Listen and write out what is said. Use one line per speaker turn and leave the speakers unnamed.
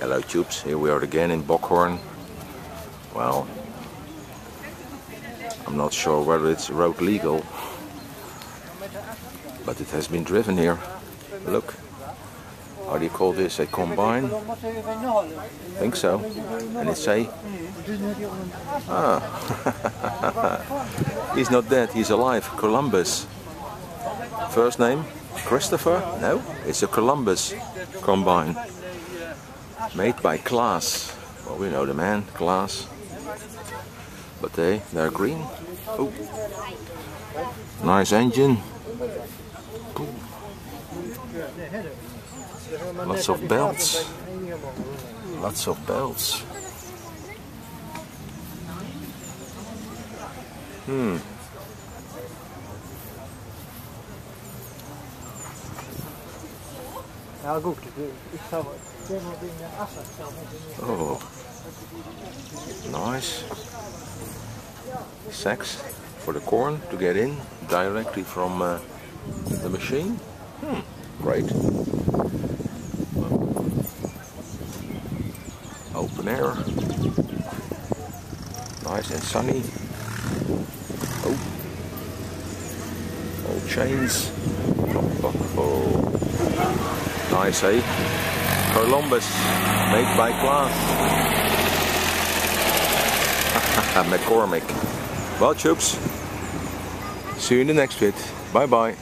Hello tubes, here we are again in Bockhorn. Well, I'm not sure whether it's road legal, but it has been driven here. Look, how do you call this? A combine? I think so. And it's a... He's not dead, he's alive. Columbus. First name? Christopher? No, it's a Columbus combine. Made by Claas. Well, we know the man, Claas. But they're green. Oh. Nice engine. Cool. Lots of belts. Lots of belts.
Ja goed, ik zou helemaal dingen afzetten.
Oh, nice. Sacks for the corn to get in directly from the machine. Great. Open air. Nice and sunny. Oh, all chains. Oh. Nice, eh? Columbus, made by Claas. McCormick. Well, tubes, see you in the next vid. Bye bye.